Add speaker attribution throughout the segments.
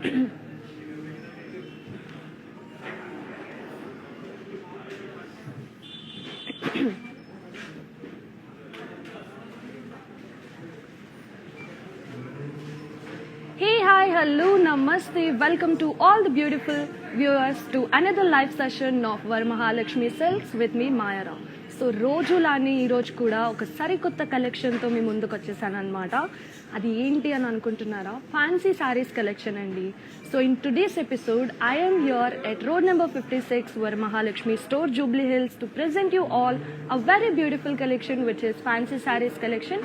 Speaker 1: Hey, hi, hello, namaste. Welcome to all the beautiful viewers to another live session of Varamahalakshmi Silks with me, Mayara. So రోజులానే ఈరోజు కూడా ఒక సరికొత్త కలెక్షన్తో మీ ముందుకు వచ్చేసాను అనమాట. అది ఏంటి అని అనుకుంటున్నారా? ఫ్యాన్సీ శారీస్ కలెక్షన్ అండి. So in today's episode I am here at road number 56 Varamahalakshmi store, Jubilee Hills, to present you all a very beautiful collection which is fancy sarees collection.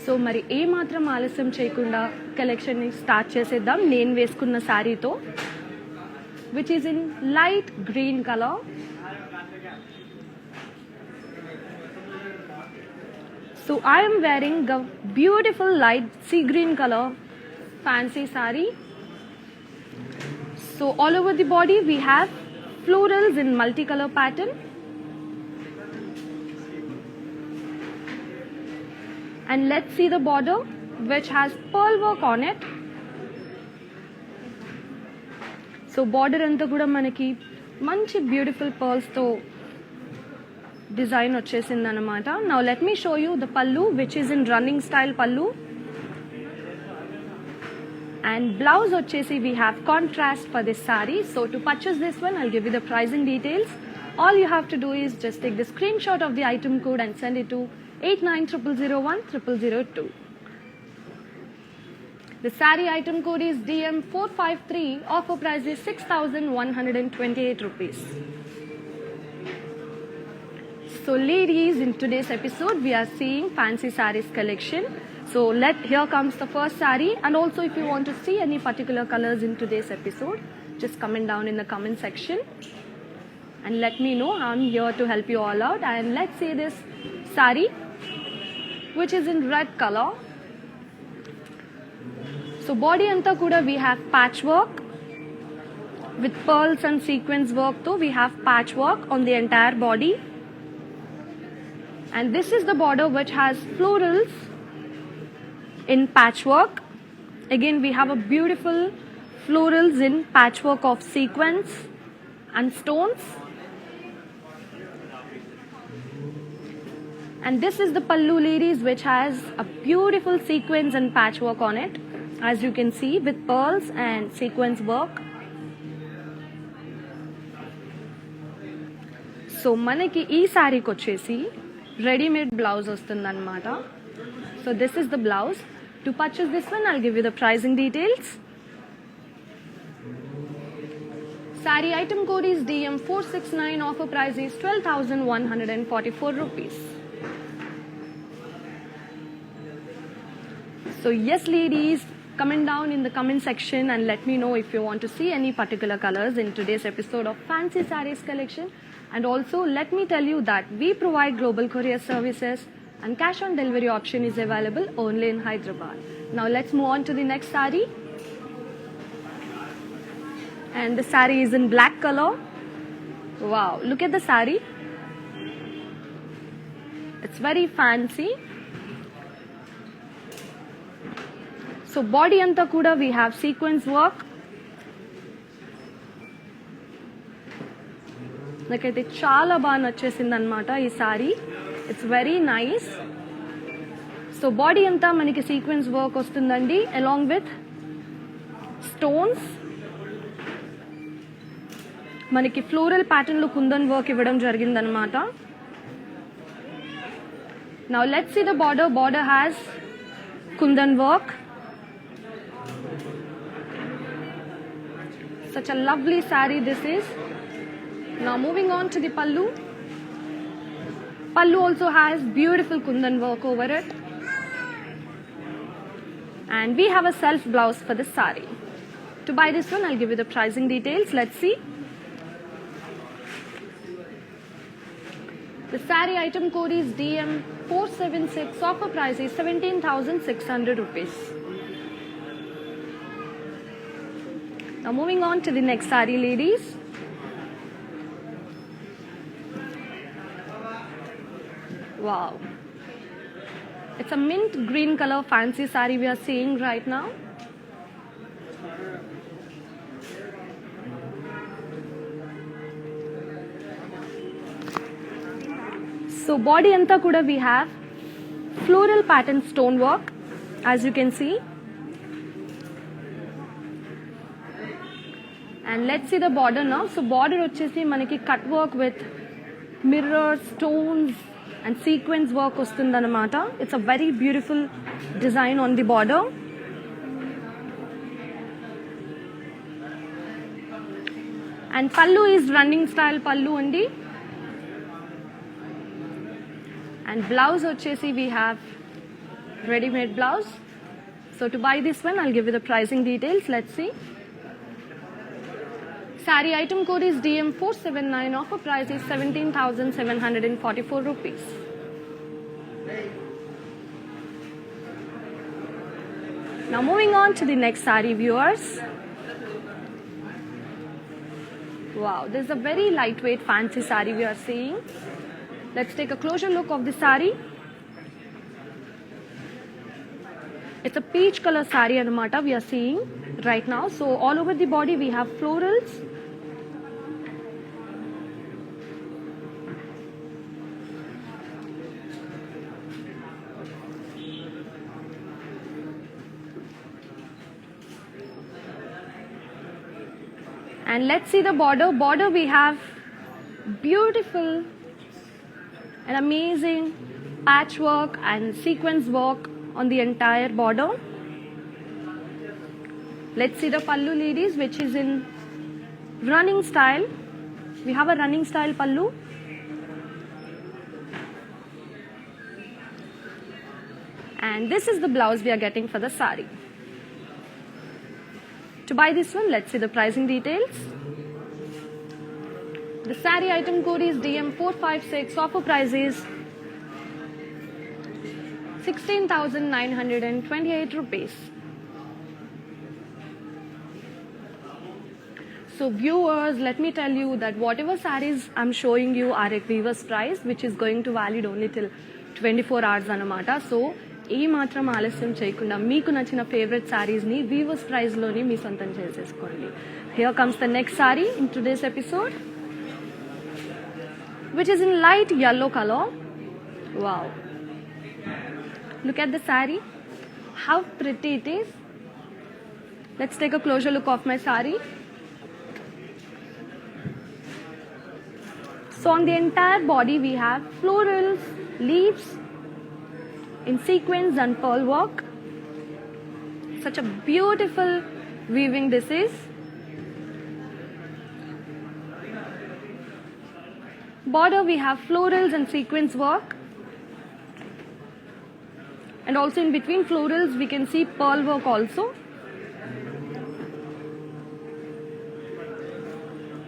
Speaker 1: So మరి ఏ మాత్రం ఆలస్యం చేయకుండా కలెక్షన్ని స్టార్ట్ చేసేద్దాం నేను వేసుకున్న శారీతో, which is in light green colour. So I am wearing a beautiful light sea green color fancy saree. So all over the body we have florals in multicolor pattern. And let's see the border, which has pearl work on it. So border anta kuda manaki manchi beautiful pearls tho design వచ్చేసింది అన్నమాట. Now let me show you the pallu, which is in running style pallu. And blouse వచ్చేసి we have contrast for this saree. So to purchase this one, I'll give you the pricing details. All you have to do is just take the screenshot of the item code and send it to 8900010002. The saree item code is DM453. Offer price is 6,128 rupees. So ladies, in today's episode we are seeing fancy sarees collection. So here comes the first saree, and also if you want to see any particular colors in today's episode, just comment down in the comment section and let me know. I'm here to help you all out. And let's see this saree, which is in red color. So body anta kuda we have patchwork with pearls and sequins work too. We have patchwork on the entire body. And this is the border, which has florals in patchwork. Again we have a beautiful florals in patchwork of sequins and stones. And this is the pallu, ladies, which has a beautiful sequins and patchwork on it, as you can see, with pearls and sequins work. So manaki ee saree ki vachesi ready-made blouse వస్తుందన్నమాట. So this is the blouse. To purchase this one, I'll give you the pricing details. Saree item code is DM469. Offer price is 12,144 rupees. So yes ladies, comment down in the comment section and let me know if you want to see any particular colors in today's episode of Fancy Sarees Collection. And also let me tell you that we provide global courier services and cash on delivery option is available only in Hyderabad. Now let's move on to the next saree. And the saree is in black color. Wow, look at the saree. It's very fancy. So body anta kuda we have sequins work. నాకైతే చాలా బాగా నచ్చేసింది అనమాట ఈ sari. It's very nice. So body అంతా మనకి sequence work వస్తుందండి, along with stones. మనకి ఫ్లోరల్ ప్యాటర్న్ లో కుందన్ వర్క్ ఇవ్వడం జరిగిందనమాట. Now let's see the border. Border has kundan work. Such a lovely saree this is. Now moving on to the pallu. Pallu also has beautiful kundan work over it. And we have a self blouse for this saree. To buy this one, I'll give you the pricing details. Let's see. The saree item code is DM476. Offer price is 17,600 rupees. Now moving on to the next saree, ladies. Wow, it's a mint green color fancy saree we are seeing right now. So body అంతా కూడా we have floral pattern stone work as you can see. And let's see the border now. So border వచ్చేసి మనకి cut work with mirror stones and sequence work వస్తుందన్నమాట. It's a very beautiful design on the border. And pallu is running style pallu అండి. And blouse వచ్చేసి we have readymade blouse. So to buy this one I'll give you the pricing details. Let's see. Saree item code is DM479. Offer price is 17,744 rupees. Now moving on to the next saree, viewers. Wow, this is a very lightweight fancy saree we are seeing. Let's take a closer look of the saree. It's a peach color saree anamata we are seeing right now. So all over the body we have florals. And let's see the border. Border we have beautiful and amazing patchwork and sequence work on the entire border. Let's see the pallu, ladies, which is in running style. We have a running style pallu. And this is the blouse we are getting for the saree. To buy this one, let's see the pricing details. The saree item code is DM456. Offer price is 16,928 rupees. So viewers, let me tell you that whatever sarees I'm showing you are at weaver's price, which is going to valid only till 24 hours anamata. So ఏ మాత్రం ఆలస్యం చేయకుండా మీకు నచ్చిన favourite శారీస్ని weavers ప్రైస్లోని మీ సొంతం చేసేసుకోండి. Here comes the next sari in today's episode, which is in light yellow color. Wow, look at the saree, how pretty it is. Let's take a closer look of my saree. So on the entire body we have florals, leaves in sequins and pearl work. Such a beautiful weaving this is. Border we have florals and sequins work, and also in between florals we can see pearl work also.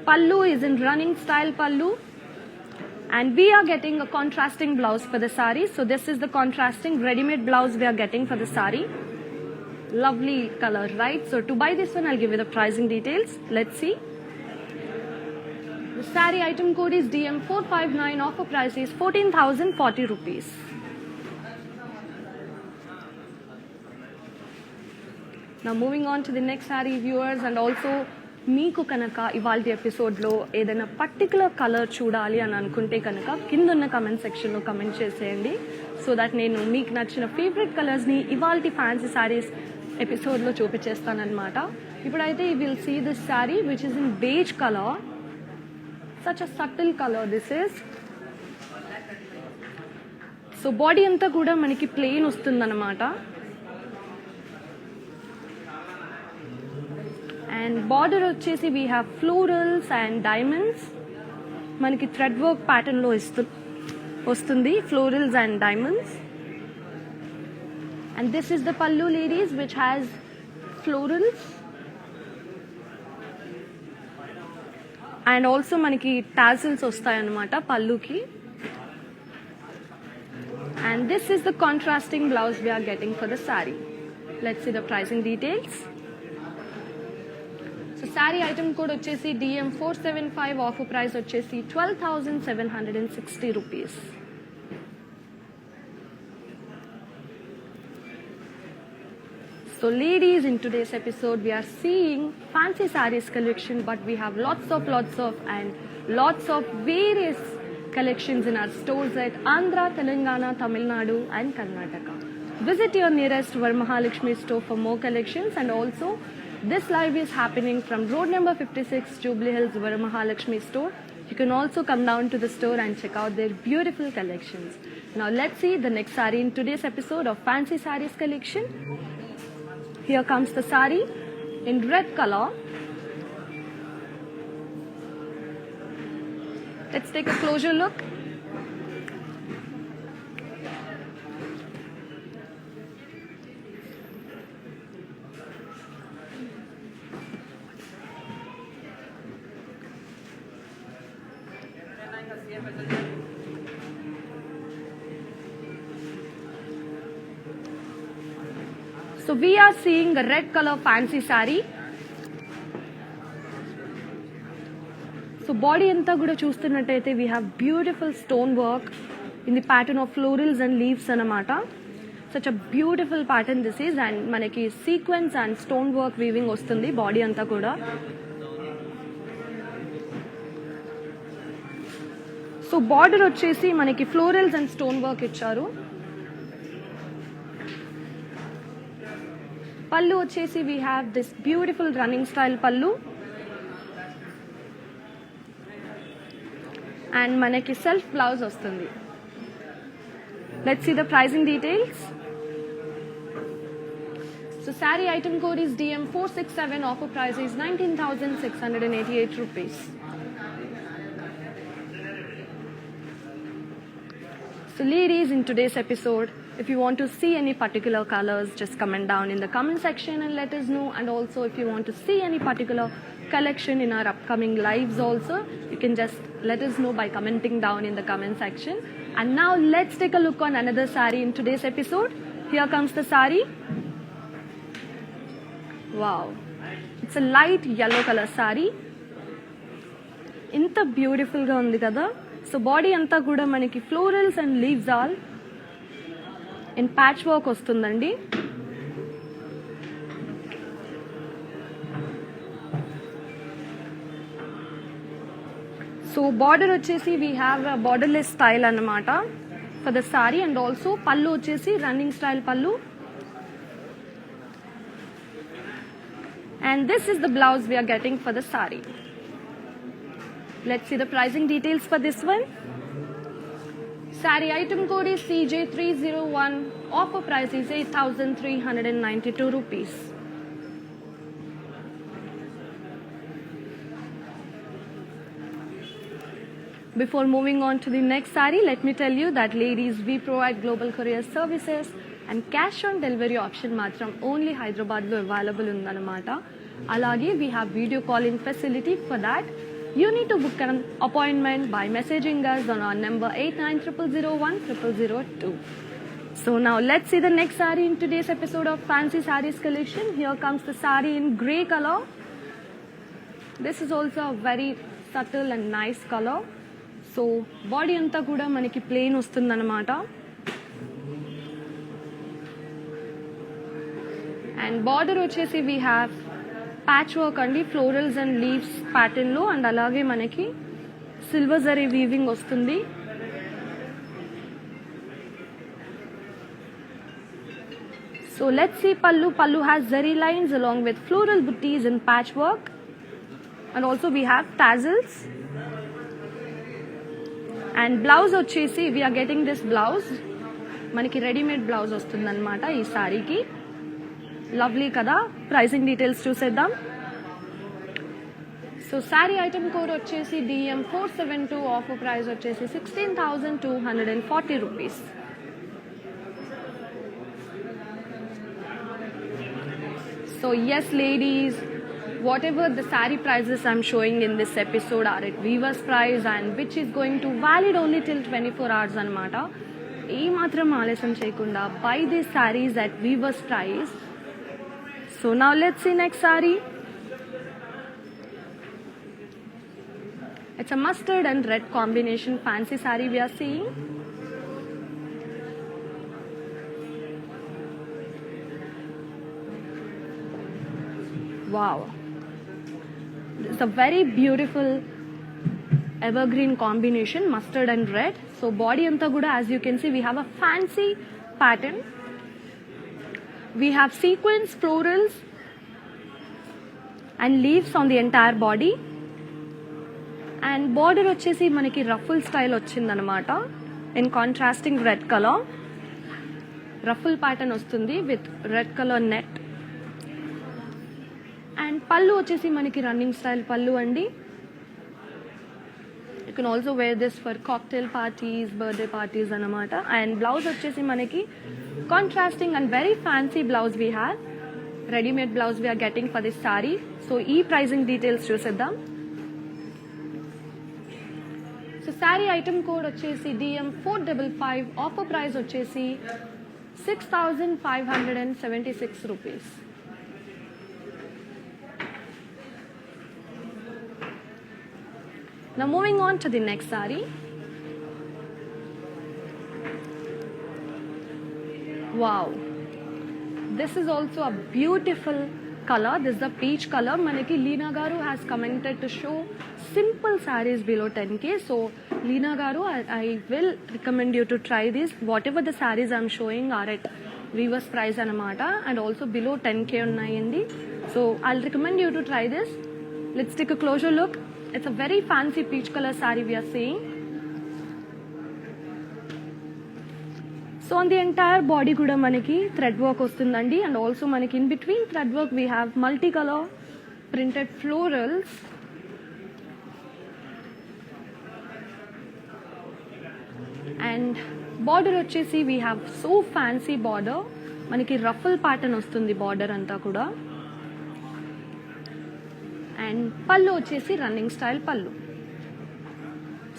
Speaker 1: Pallu is in running style pallu, and we are getting a contrasting blouse for the saree. So this is the contrasting ready-made blouse we are getting for the saree. Lovely color, right? So to buy this one, I'll give you the pricing details. Let's see. The saree item code is DM459. Offer price is 14,040 rupees. Now moving on to the next saree, viewers, and also మీకు కనుక ఇవాళ ఎపిసోడ్లో ఏదైనా particular colour చూడాలి అని అనుకుంటే కనుక కింద ఉన్న కమెంట్ సెక్షన్లో కమెంట్ చేసేయండి, సో దట్ నేను మీకు నచ్చిన ఫేవరెట్ కలర్స్ని ఇవాళ ఫ్యాన్సీ శారీస్ ఎపిసోడ్లో చూపించేస్తానమాట. ఇప్పుడైతే you will see this sari which is in beige colour. Such a subtle colour this is. So body అంతా కూడా మనకి ప్లెయిన్ వస్తుందన్నమాట. అండ్ బార్డర్ వచ్చేసి we have florals and diamonds. మనకి థ్రెడ్ వర్క్ ప్యాటర్న్లో వస్తుంది florals and diamonds. And this is the pallu, ladies, which has florals and also మనకి tassels వస్తాయన్నమాట పల్లుకి. And this is the contrasting blouse we are getting for the saree. Let's see the pricing details. So saree item code వచ్చేసి DM475. Offer price వచ్చేసి 12,760 rupees. So ladies, in today's episode we are seeing fancy sarees collection, but we have lots of and lots of various collections in our stores at Andhra, Telangana, Tamil Nadu and Karnataka. Visit your nearest Varamahalakshmi store for more collections, and also this live is happening from road number 56, Jubilee Hills, Varamahalakshmi store. You can also come down to the store and check out their beautiful collections. Now let's see the next saree in today's episode of Fancy Sarees collection. Here comes the saree in red color. Let's take a closer look. So we are seeing a red color fancy saree. So body anta kuda chustunnataithe we have beautiful stone work in the pattern of florals and leaves anamata. Such a beautiful pattern this is, and manaki sequins and stone work weaving ostundi body anta kuda. So border వచ్చేసి మనకి florals and stone work ఇచ్చారు. పల్లు వచ్చేసి we have this beautiful running style పల్లు, and మనకి self blouse వస్తుంది. Let's see the pricing details. So saree item code is DM467. Offer price is 19,688 rupees. So ladies, in today's episode, if you want to see any particular colors, just comment down in the comment section and let us know. And also if you want to see any particular collection in our upcoming lives also, you can just let us know by commenting down in the comment section. And now let's take a look on another saree in today's episode. Here comes the saree. Wow, it's a light yellow color saree. Inta beautiful ga undi kada. So body anta kuda manaki florals and leaves all in patch work వస్తుందండి. So border వచ్చేసి we have a borderless style అన్నమాట for the saree, and also pallu వచ్చేసి running style pallu, and this is the blouse we are getting for the saree. Let's see the pricing details for this one. Saree item code is CJ301. Offer price is 8,392 rupees. Before moving on to the next saree, let me tell you that ladies, we provide global courier services and cash on delivery option matram only Hyderabad lo available undanamata. Alage we have video calling facility. For that, you need to book an appointment by messaging us on our number 8900010002. So now let's see the next saree in today's episode of Fancy Sarees collection. Here comes the saree in grey color. This is also a very subtle and nice color. So body anta kuda manaki plain ostundannamata, and border వచ్చేసి we have patch work అండి, florals and leaves pattern లో, and అలాగే మనకి silver zari weaving వస్తుంది. So let's see pallu. Pallu has zari lines along with floral booties and patch work, and also we have tassels. And blouse వచ్చేసి we are getting this blouse, మనకి readymade blouse వస్తుందన్నమాట ఈ సారీకి. Lovely కదా. Pricing details చూసేద్దాం. So sari item code వచ్చేసి DM472. Offer price వచ్చేసి 16,240 rupees. So yes ladies, whatever the saree prices I'm showing in this episode are at weaver's price, and which is going to valid only till 24 hours anamata. ఏ మాత్రం ఆలస్యం చేయకుండా buy these sarees at weaver's price. So now let's see next saree. It's a mustard and red combination fancy saree we are seeing. Wow, it's a very beautiful evergreen combination, mustard and red. So body anta kuda, as you can see, we have a fancy pattern. We have sequins, florals and leaves on the entire body. And border వచ్చేసి మనకి ruffle style వచ్చిందనమాట in contrasting red color. Ruffle pattern వస్తుంది with red color net. And pallu వచ్చేసి మనకి running style pallu అండి. You can also wear this for cocktail parties, birthday parties anamata. And blouse వచ్చేసి మనకి contrasting and very fancy blouse we have. Ready-made blouse we are getting for this saree. So ee pricing details చూసేద్దాం. So saree item code వచ్చేసి DM455, offer price వచ్చేసి 6,576 rupees. Now moving on to the next saree. Wow, this is also a beautiful color. This is the peach color. Manaki Leena Garu has commented to show simple sarees below 10k. So Leena Garu, I will recommend you to try this. Whatever the sarees I'm showing are at weavers price anamata, and also below 10k unnayindi. So I'll recommend you to try this. Let's take a closer look. It's a very fancy peach color saree we are seeing. So on the entire body kuda manaki thread work ostundandi, and also manaki in between thread work we have multicolor printed florals. And border వచ్చేసి we have so fancy border. మనకి ruffle pattern వస్తుంది border అంతా కూడా. And పళ్ళు వచ్చేసి running style పళ్ళు.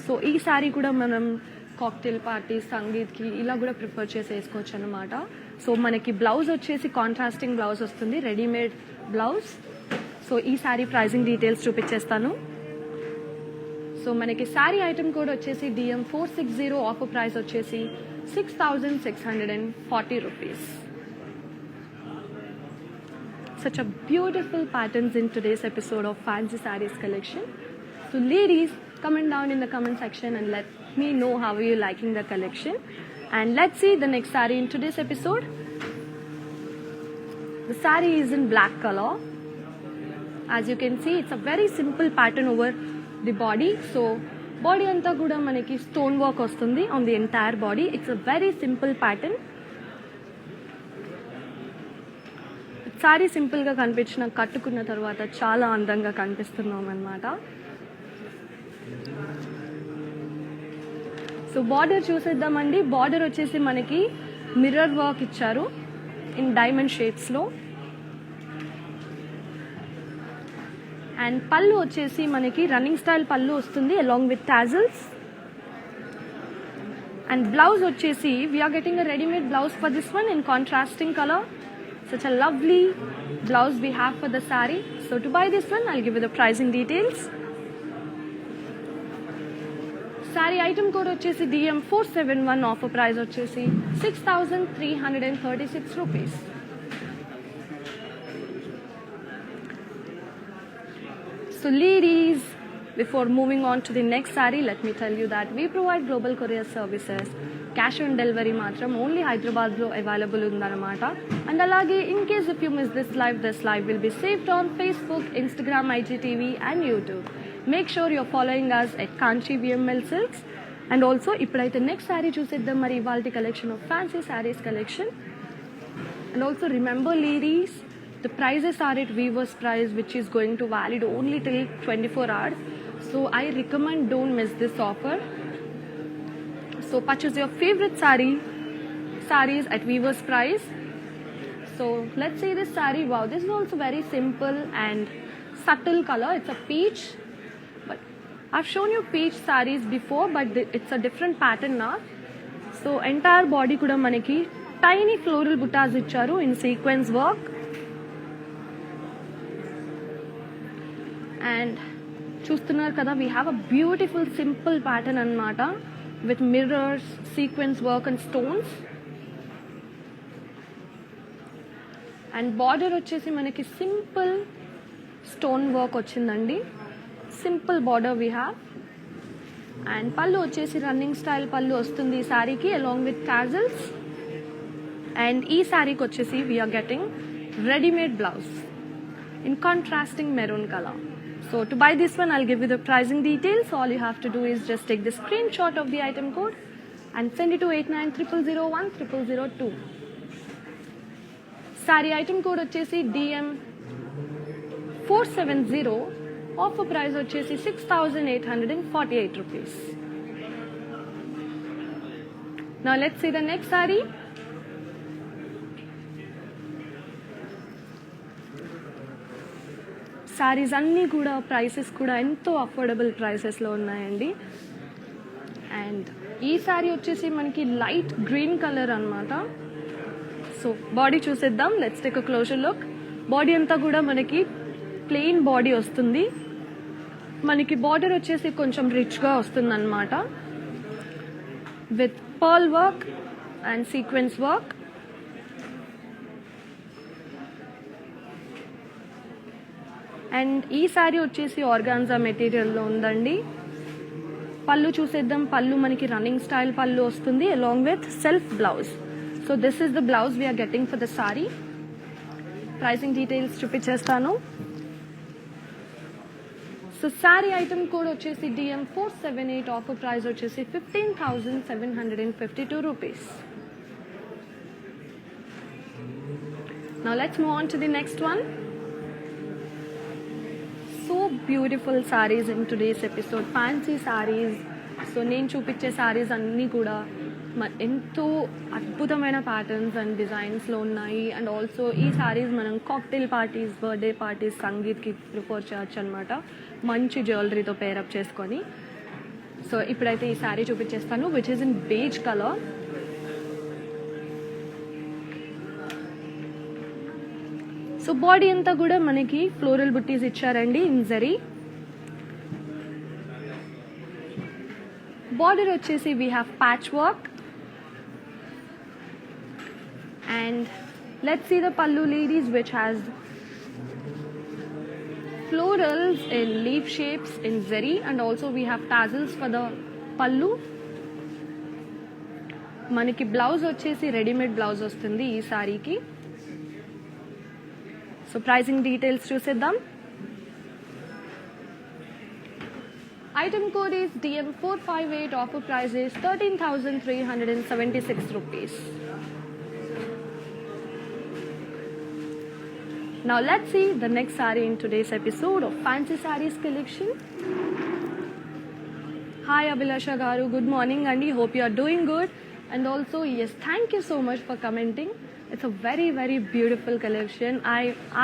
Speaker 1: So ఈ sorry కూడా మనం కాక్టైల్ పార్టీ, సంగీత్కి ఇలా కూడా ప్రిఫర్ చేసి వేసుకోవచ్చు అనమాట. సో మనకి బ్లౌజ్ వచ్చేసి కాంట్రాస్టింగ్ బ్లౌజ్ వస్తుంది, రెడీమేడ్ బ్లౌజ్. సో ఈ సారీ ప్రైజింగ్ డీటెయిల్స్ చూపించేస్తాను. సో మనకి సారీ ఐటమ్ కోడ్ వచ్చేసి DM460, ఆఫర్ ప్రైస్ వచ్చేసి 6,640 rupees. Such a beautiful patterns in today's episode of Fancy Sarees collection. So ladies, comment down in the comment section and let me know how are you liking the collection. And let's see the next saree in today's episode. The saree is in black color. As you can see, it's a very simple pattern over the body. So body anta kuda manaki stone work vastundi on the entire body. It's a very simple pattern. Sorry సింపుల్గా కనిపించిన కట్టుకున్న తర్వాత చాలా అందంగా కనిపిస్తున్నాం అన్నమాట. So border చూసేద్దామండి. Border వచ్చేసి మనకి మిర్రర్ వర్క్ ఇచ్చారు ఇన్ డైమండ్ షేప్స్లో. అండ్ పళ్ళు వచ్చేసి మనకి రన్నింగ్ స్టైల్ పళ్ళు వస్తుంది along with tassels. And blouse వచ్చేసి we are getting a readymade blouse for this one in contrasting colour. Such a lovely blouse we have for the saree. So to buy this one, I'll give you the pricing details. Saree item code వచ్చేసి DM471, offer price వచ్చేసి 6,336 rupees. So ladies, before moving on to the next saree, let me tell you that we provide global courier services. Cash on delivery matram only Hyderabad lo available undanamata. And alage in case if you miss this live will be saved on Facebook, Instagram, IGTV and YouTube. Make sure you're following us at Kanchi VML Silks. And also ipudaithe next saree chuseddam mari ivalti collection of fancy sarees collection. And also remember ladies, the prices are at weaver's price, which is going to valid only till 24 hours. So I recommend don't miss this offer. So purchase your favorite sarees at weaver's price. So let's see this saree. Wow, this is also very simple and subtle color. It's a peach, but I've shown you peach sarees before, but it's a different pattern now. So entire body kuda manaki tiny floral buttas icharu in sequence work. And చూస్తున్నారు కదా, we have a beautiful simple pattern అన్నమాట with mirrors, sequence work and stones. And border వచ్చేసి మనకి simple stone work వచ్చిందండి. Simple border we have. And pallu వచ్చేసి running style పళ్ళు వస్తుంది ఈ శారీకి అలాంగ్ విత్ టాజల్స్. అండ్ ఈ శారీకి వచ్చేసి we are getting readymade blouse in contrasting maroon color. So to buy this one, I'll give you the pricing details. All you have to do is just take the screenshot of the item code and send it to 8900010002. Saree item code వచ్చేసి DM 470. Offer price వచ్చేసి 6,848 rupees. Now let's see the next saree. Saris అన్నీ కూడా prices కూడా ఎంతో affordable ప్రైసెస్లో ఉన్నాయండి. And ఈ శారీ వచ్చేసి మనకి లైట్ గ్రీన్ కలర్ అనమాట. సో బాడీ చూసేద్దాం. Let's take a closer look. Body అంతా కూడా మనకి ప్లెయిన్ బాడీ వస్తుంది. మనకి బార్డర్ వచ్చేసి కొంచెం రిచ్గా వస్తుంది అనమాట with pearl work and sequence work. And ఈ శారీ వచ్చేసి ఆర్గాన్జా మెటీరియల్లో ఉందండి. పళ్ళు చూసేద్దాం. పళ్ళు మనకి రన్నింగ్ స్టైల్ పళ్ళు వస్తుంది along with self blouse. So this is the blouse we are getting for the sari. Pricing details చూపించేస్తాను. సో శారీ ఐటమ్ కోడ్ వచ్చేసి DM 478. ఆఫర్ ప్రైస్ వచ్చేసి 15,752 rupees. Now let's move on to the next one. So beautiful sarees in today's episode. Fancy sarees. So నేను చూపించే సారీస్ అన్నీ కూడా ఎంతో అద్భుతమైన patterns and డిజైన్స్లో ఉన్నాయి. అండ్ ఆల్సో ఈ సారీస్ మనం కాక్టైల్ పార్టీస్, బర్త్డే పార్టీస్, సంగీత్కి ప్రిఫర్ చేయొచ్చు అనమాట, మంచి జ్యువెలరీతో పేరప్ చేసుకొని. సో ఇప్పుడైతే ఈ సారీ చూపించేస్తాను which is in beige colour. So body అంతా కూడా మనకి ఫ్లోరల్ బుట్టీస్ ఇచ్చారండి ఇన్ జరీ. బార్డర్ వచ్చేసి we have patch work. And let's see the pallu ladies which has florals in leaf shapes in zari, and also we have tassels for the pallu. మనకి blouse వచ్చేసి readymade blouse వస్తుంది ఈ సారీకి. So pricing details చూసేద్దాం. Item code is DM 458. Offer price is 13,376 rupees. Now let's see the next saree in today's episode of Fancy Sarees Collection. Hi Abhilasha Garu, good morning Andi, hope you are doing good. And also yes, thank you so much for commenting. It's a very beautiful collection.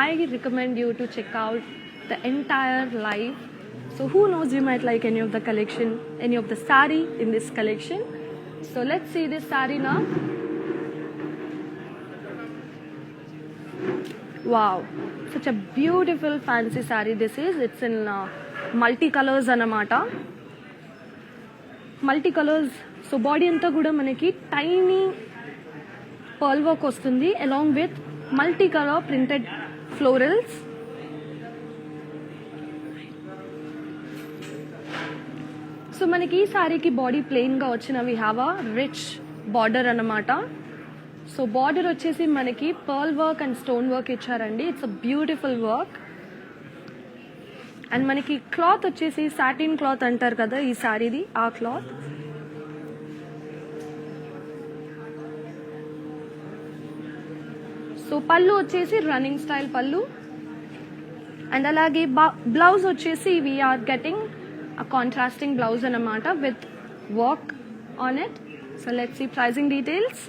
Speaker 1: I recommend you to check out the entire live. So who knows, you might like any of the collection, any of the saree in this collection. So let's see this saree now. Wow, such a beautiful fancy saree this is. It's in multi colors anamata. Multi colors. So body anta kuda manaki tiny pearl work ostundi along with multi color printed florals. So manaki ee saree ki body plain ga vachina we have a rich border anamata. So border వచ్చేసి మనకి pearl work and stone work ఇచ్చారండి. It's a beautiful work. And మనకి cloth వచ్చేసి satin cloth అంటారు కదా ఈ శారీది, ఆ క్లాత్. సో పళ్ళు వచ్చేసి రన్నింగ్ స్టైల్ పళ్ళు. అండ్ అలాగే బ్లౌజ్ వచ్చేసి we are getting a contrasting blouse అన్నమాట with work on it. So let's see pricing details.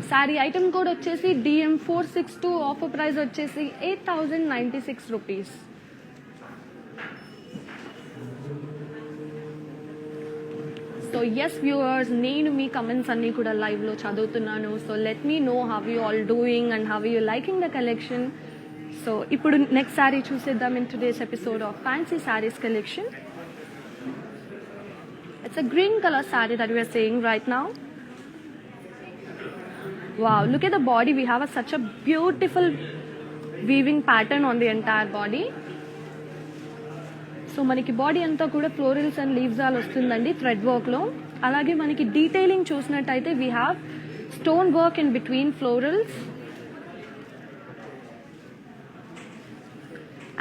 Speaker 1: Sari item code వచ్చేసి DM 462. ఆఫర్ ప్రైస్ వచ్చేసి 8,096 rupees. సో ఎస్ వ్యూవర్స్, నేను మీ కమెంట్స్ అన్నీ కూడా లైవ్లో చదువుతున్నాను. So let me know how you all doing and how you liking the collection. So ఇప్పుడు next sari చూసేద్దాం in today's episode of fancy saris collection. It's a green colour sari that we are seeing right now. Wow, look at the body. We have such a beautiful weaving pattern on the entire body. So మనకి body అంతా కూడా florals and leaves all వస్తుందండి thread వర్క్లో. అలాగే మనకి detailing చూసినట్టయితే we have stone work in between florals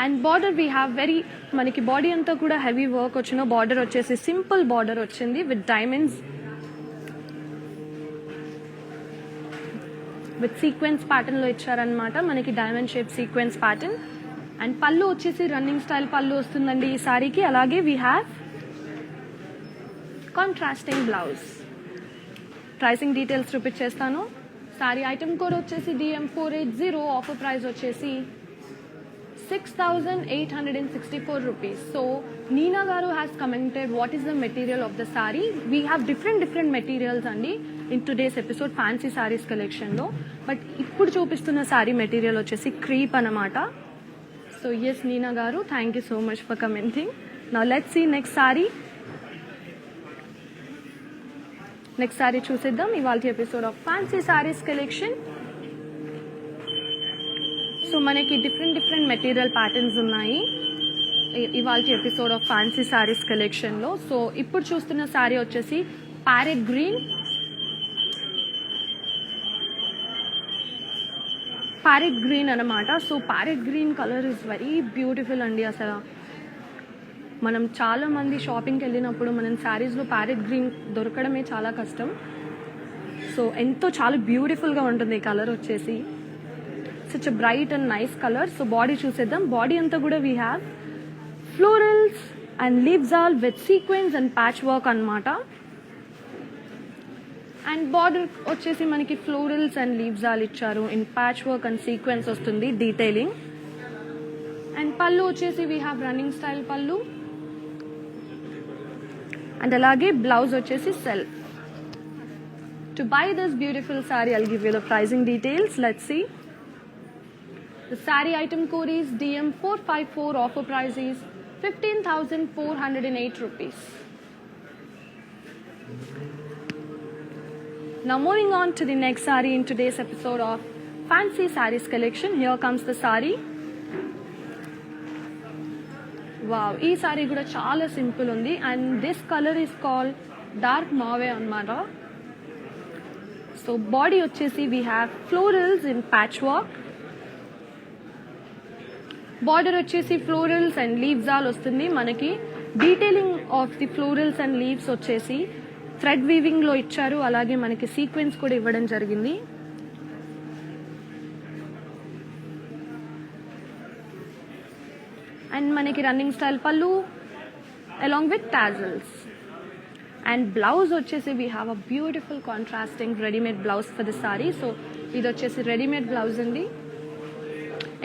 Speaker 1: and border we have మనకి body అంతా కూడా హెవీ వర్క్ వచ్చిన బార్డర్ వచ్చేసి సింపుల్ బార్డర్ వచ్చింది విత్ డైమండ్స్ విత్ సీక్వెన్స్ ప్యాటర్న్లో ఇచ్చారనమాట. మనకి diamond shape sequence pattern and pallu వచ్చేసి రన్నింగ్ స్టైల్ పళ్ళు వస్తుందండి ఈ సారీకి. అలాగే we have contrasting blouse. Pricing details చూపించేస్తాను. సారీ ఐటమ్ కోడ్ వచ్చేసి DM480. ఆఫర్ ప్రైస్ వచ్చేసి 6,864 rupees. So Neena garu has commented what is the material of the saree. We have different materials andi in today's episode fancy sarees collection lo, but ippudu chupistuna saree material vachesi crepe anamata. So yes Neena garu, thank you so much for commenting. Now let's see next saree. Next saree చూసేద్దాం ఇవాల్టి episode of fancy saris collection. So మనకి different material patterns ఉన్నాయి ఇవాల్టి episode of fancy saris కలెక్షన్లో. So ఇప్పుడు చూస్తున్న sorry వచ్చేసి parrot green అనమాట. So parrot green colour is very beautiful అండి. అసలు మనం చాలా మంది షాపింగ్కి వెళ్ళినప్పుడు మనం శారీస్లో ప్యారెట్ గ్రీన్ దొరకడమే చాలా కష్టం. సో చాలా బ్యూటిఫుల్గా ఉంటుంది ఈ కలర్ వచ్చేసి. such a bright and nice color. So body చూసేద్దాం. బాడీ అంతా కూడా we have florals and leaves all with sequins and patch work అన్నమాట. అండ్ బార్డర్ వచ్చేసి మనకి ఫ్లోరల్స్ అండ్ లీవ్స్ ఆల్ ఇచ్చారు in patch work and sequence వస్తుంది detailing. And pallu వచ్చేసి we have running style pallu and అలాగే బ్లౌజ్ వచ్చేసి self. To buy this beautiful saree, I'll give you the pricing details. Let's see. The saree item code is DM454. Offer price is 15,408 rupees. Now moving on to the next saree in today's episode of Fancy Sarees Collection. Here comes the saree. Wow, ee saree kuda chaala simple undi and this color is called dark mauve anamata. So body వచ్చేసి we have florals in patchwork. Border వచ్చేసి florals and leaves all వస్తుంది మనకి. Detailing of the florals and leaves వచ్చేసి thread weaving లో ఇచ్చారు. అలాగే మనకి sequence కూడా ఇవ్వడం జరిగింది. అండ్ మనకి running style pallu along with tassels. And blouse వచ్చేసి we have a beautiful contrasting readymade blouse for the sari. So ఇది వచ్చేసి రెడీమేడ్ బ్లౌజ్ అండి.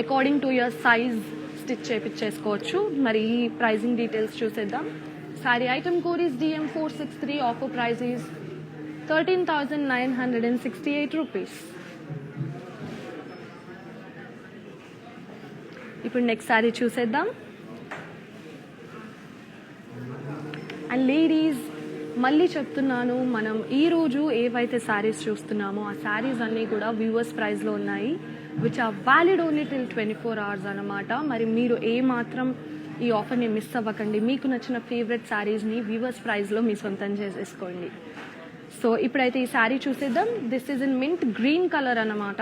Speaker 1: According to your size stitch చేయించేసుకోవచ్చు. మరి ఈ ప్రైజింగ్ డీటెయిల్స్ చూసేద్దాం. Sari item code is DM463. Offer price is 13,968 rupees. ఇప్పుడు next sari చూసేద్దాం. అండ్ లేడీస్ మళ్ళీ చెప్తున్నాను, మనం ఈరోజు ఏవైతే శారీస్ చూస్తున్నామో ఆ శారీస్ అన్నీ కూడా వ్యూవర్స్ ప్రైస్లో ఉన్నాయి, which are valid only till 24 hours అనమాట. మరి మీరు మాత్రం ఈ ఆఫర్ని మిస్ అవ్వకండి. మీకు నచ్చిన ఫేవరెట్ శారీస్ని వ్యూవర్స్ ప్రైస్లో మీ సొంతం చేసేసుకోండి. సో ఇప్పుడైతే ఈ శారీ చూసేద్దాం. This is in mint green colour అనమాట.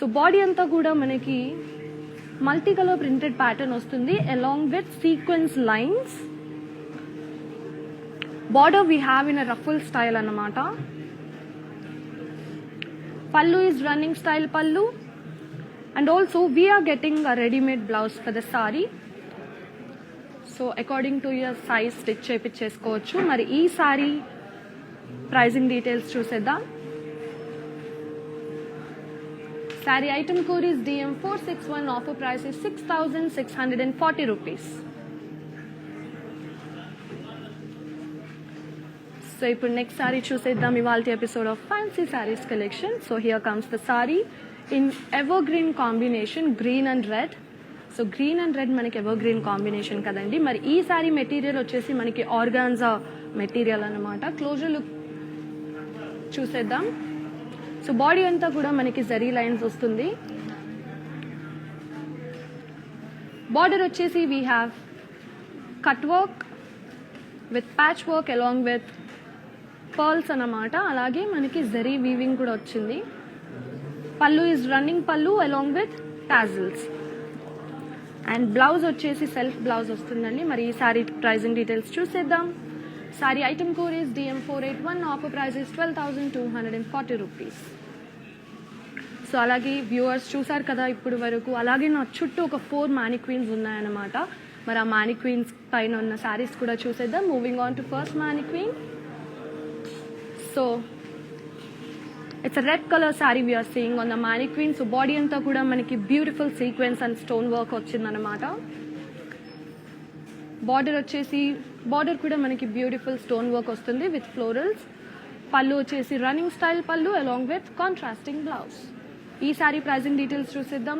Speaker 1: సో బాడీ అంతా కూడా మనకి మల్టీ కలర్ ప్రింటెడ్ ప్యాటర్న్ వస్తుంది along with sequence lines. Border we have in a ruffle style anamata. Pallu is running style pallu, and also we are getting a ready-made blouse for the saree. So according to your size stitch chepicheskochu. Mari ee saree pricing details chusedam. Saree item code is DM461. Offer price is 6,640 rupees. So ఇప్పుడు next sari చూసేద్దాం ఇవాల్టి episode of fancy saris collection. So here comes the sorry in ever green combination, green and red. So green and red మనకి ever green combination కదండి. మరి ఈ sorry material వచ్చేసి మనకి organza material అనమాట. క్లోజర్ లుక్ చూసేద్దాం. సో బాడీ అంతా కూడా మనకి జరీ లైన్స్ వస్తుంది. బార్డర్ వచ్చేసి we have cut work with patch work along with pearls అన్నమాట. అలాగే మనకి జరీ వీవింగ్ కూడా వచ్చింది. పళ్ళు ఈజ్ రన్నింగ్ పళ్ళు along with tassels. And blouse వచ్చేసి సెల్ఫ్ బ్లౌజ్ వస్తుందండి. మరి ఈ శారీ ప్రైజింగ్ డీటెయిల్స్ చూసేద్దాం. Sari item code is DM481. Offer price is 12,240 rupees. So అలాగే వ్యూవర్స్ చూసారు కదా ఇప్పుడు వరకు. అలాగే నా చుట్టూ ఒక 4 మానిక్వీన్స్ ఉన్నాయన్నమాట. మరి ఆ మానిక్వీన్స్ పైన ఉన్న శారీస్ కూడా చూసేద్దాం. Moving on to first mannequin. So it's a red colour sari we are seeing on the mannequin. So body అంతా కూడా మనకి beautiful sequence and stone work వచ్చిందనమాట. బార్డర్ కూడా మనకి బ్యూటిఫుల్ స్టోన్ వర్క్ వస్తుంది విత్ ఫ్లోరల్స్. పళ్ళు వచ్చేసి running style pallu along with contrasting blouse. ఈ sari pricing details చూసేద్దాం.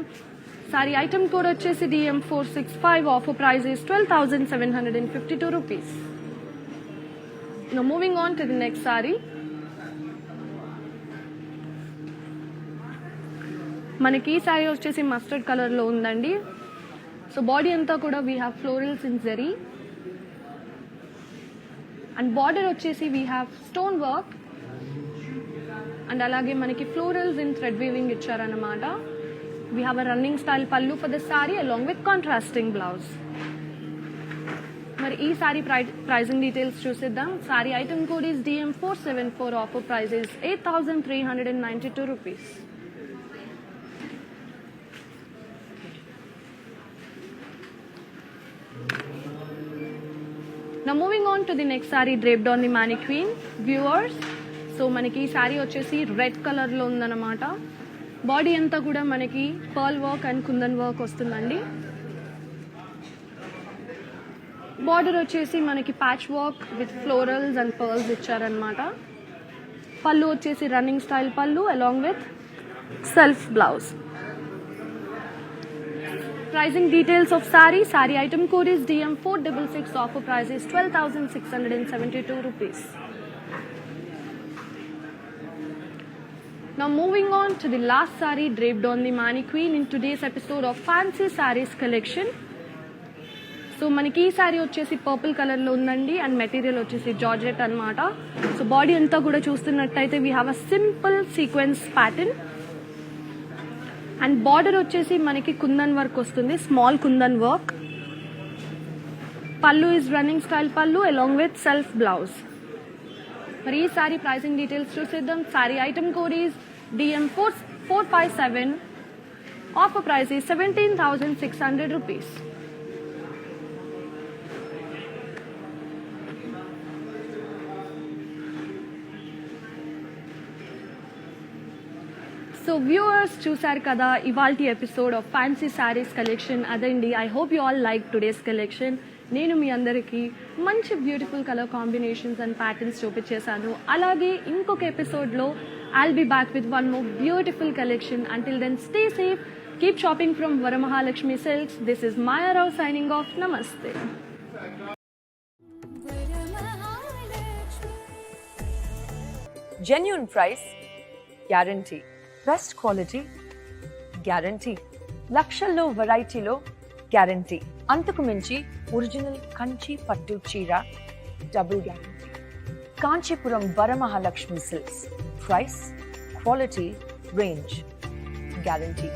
Speaker 1: శారీ ఐటమ్ కోడ్ వచ్చేసి DM465. Offer price is 12,752 rupees. Now moving on to the next saree. మనకి ఈ శారీ వచ్చేసి మస్టర్డ్ కలర్లో ఉందండి. సో బాడీ అంతా కూడా we have florals in zari and border వచ్చేసి we have stone work and అలాగే మనకి ఫ్లోరల్స్ ఇన్ థ్రెడ్ వీవింగ్ ఇచ్చారన్నమాట. We have a running style pallu for the sari along with contrasting blouse. మరి ఈ శారీ ప్రైజింగ్ డీటెయిల్స్ చూసేద్దాం. Sari item code is DM474. Offer price is 8,392 rupees. Now moving on to the next saree draped on the mannequin. Viewers, so మనకి ఈ శారీ వచ్చేసి red కలర్లో ఉందన్నమాట. Body అంతా కూడా మనకి pearl work and kundan work వస్తుందండి. బార్డర్ వచ్చేసి మనకి patch work with florals and pearls ఇచ్చారనమాట. పళ్ళు వచ్చేసి running style pallu along with self blouse. Pricing details of saree. Saree item code is DM466. Offer price is 12,672 rupees. Now moving on to the last saree draped on the mannequin in today's episode of Fancy Sarees collection. So మనకి ఈ శారీ వచ్చేసి purple కలర్లో ఉందండి and material వచ్చేసి georgette అనమాట. So body అంతా కూడా చూస్తున్నట్టయితే we have a simple sequence pattern and border వచ్చేసి మనకి కుందన్ వర్క్ వస్తుంది, స్మాల్ కుందన్ వర్క్. పళ్ళు is running style pallu along with self blouse. మరి ఈ శారీ ప్రైసింగ్ డీటెయిల్స్ చూసేద్దాం. Sari item code is DM457. Offer price is 17,600 rupees. So viewers చూసారు కదా ఇవాల్టి episode of fancy saris collection. అదండి, I hope you all like today's collection. నేను మీ అందరికీ మంచి beautiful colour combinations and patterns చూపించేశాను. అలాగే ఇంకొక ఎపిసోడ్లో I'll be back with one more beautiful collection. Until then stay safe, keep shopping from Varamahalakshmi silks. This is Maya Rao signing off. Namaste.
Speaker 2: Genuine price, guarantee. Best quality, guarantee. లక్షల్లో వెరైటీలో guarantee. అంతకు మించి original Kanchi పట్టు చీర double guarantee. Kanchipuram Varamahalakshmi silks. Price, quality, range, guarantee.